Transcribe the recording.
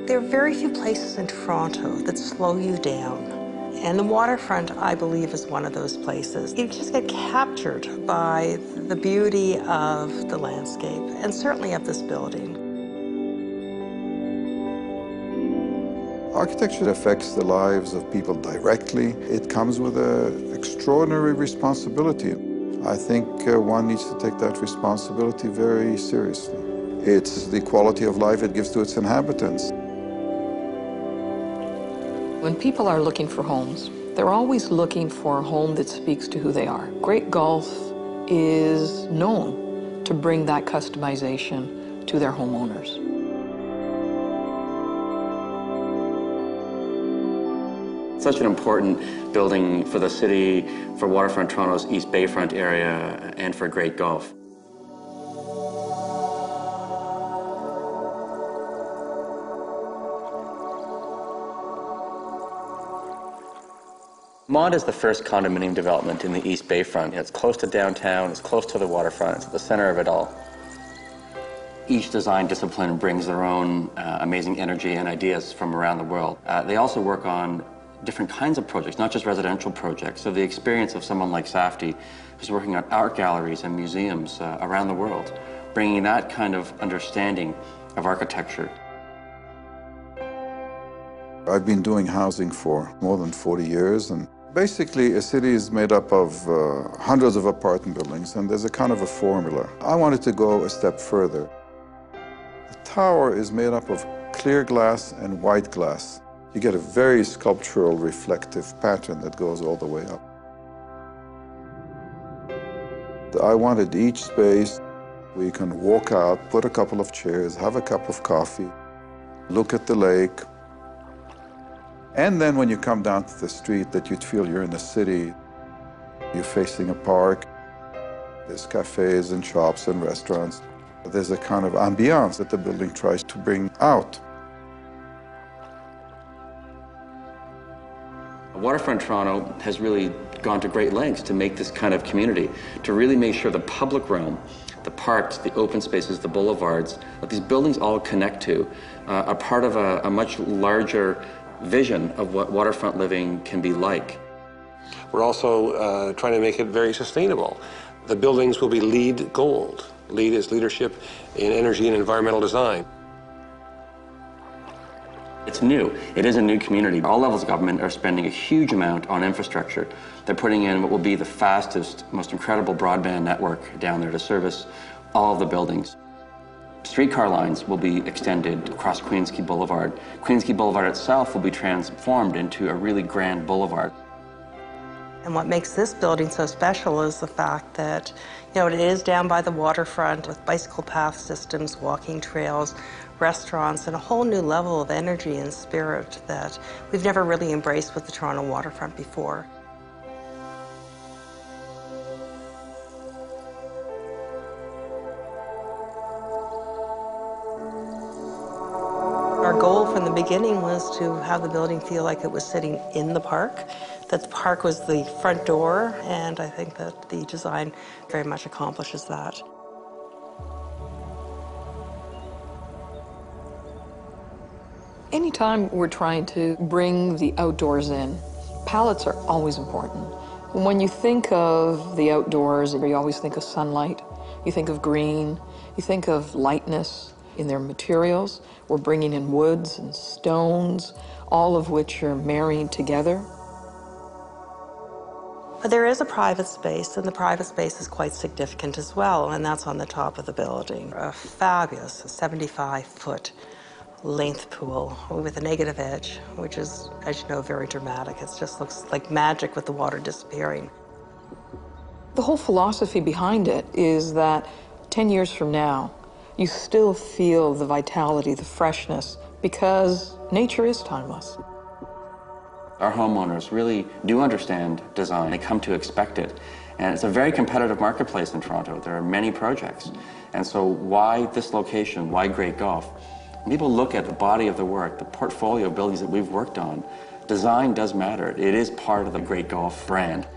There are very few places in Toronto that slow you down. And the waterfront, I believe, is one of those places. You just get captured by the beauty of the landscape, and certainly of this building. Architecture affects the lives of people directly. It comes with an extraordinary responsibility. I think one needs to take that responsibility very seriously. It's the quality of life it gives to its inhabitants. When people are looking for homes, they're always looking for a home that speaks to who they are. Great Gulf is known to bring that customization to their homeowners. Such an important building for the city, for Waterfront Toronto's East Bayfront area, and for Great Gulf. Monde is the first condominium development in the East Bayfront. It's close to downtown, it's close to the waterfront, it's at the center of it all. Each design discipline brings their own amazing energy and ideas from around the world. They also work on different kinds of projects, not just residential projects. So the experience of someone like Safdie, who's working on art galleries and museums around the world, bringing that kind of understanding of architecture. I've been doing housing for more than 40 years, and basically a city is made up of hundreds of apartment buildings, and there's a kind of a formula. I wanted to go a step further. The tower is made up of clear glass and white glass. You get a very sculptural, reflective pattern that goes all the way up. I wanted each space where you can walk out, put a couple of chairs, have a cup of coffee, look at the lake, and then when you come down to the street that you'd feel you're in the city. You're facing a park, there's cafes and shops and restaurants. There's a kind of ambiance that the building tries to bring out. Waterfront Toronto has really gone to great lengths to make this kind of community, to really make sure the public realm, the parks, the open spaces, the boulevards, that these buildings all connect to, are part of a much larger vision of what waterfront living can be like. We're also trying to make it very sustainable. The buildings will be LEED Gold. LEED is leadership in energy and environmental design. It's new. It is a new community. All levels of government are spending a huge amount on infrastructure. They're putting in what will be the fastest, most incredible broadband network down there to service all of the buildings. Streetcar lines will be extended across Queensquay Boulevard. Queensquay Boulevard itself will be transformed into a really grand boulevard. And what makes this building so special is the fact that, it is down by the waterfront with bicycle path systems, walking trails, restaurants, and a whole new level of energy and spirit that we've never really embraced with the Toronto waterfront before. Our goal from the beginning was to have the building feel like it was sitting in the park, that the park was the front door, and I think that the design very much accomplishes that. Anytime we're trying to bring the outdoors in, palettes are always important. When you think of the outdoors, you always think of sunlight, you think of green, you think of lightness in their materials. We're bringing in woods and stones, all of which are marrying together. But there is a private space, and the private space is quite significant as well, and that's on the top of the building. A fabulous 75-foot length pool with a negative edge, which is, as you know, very dramatic. It just looks like magic with the water disappearing. The whole philosophy behind it is that 10 years from now, you still feel the vitality, the freshness, because nature is timeless. Our homeowners really do understand design. They come to expect it. And it's a very competitive marketplace in Toronto. There are many projects. And so why this location? Why Great Gulf? When people look at the body of the work, the portfolio of buildings that we've worked on, design does matter. It is part of the Great Gulf brand.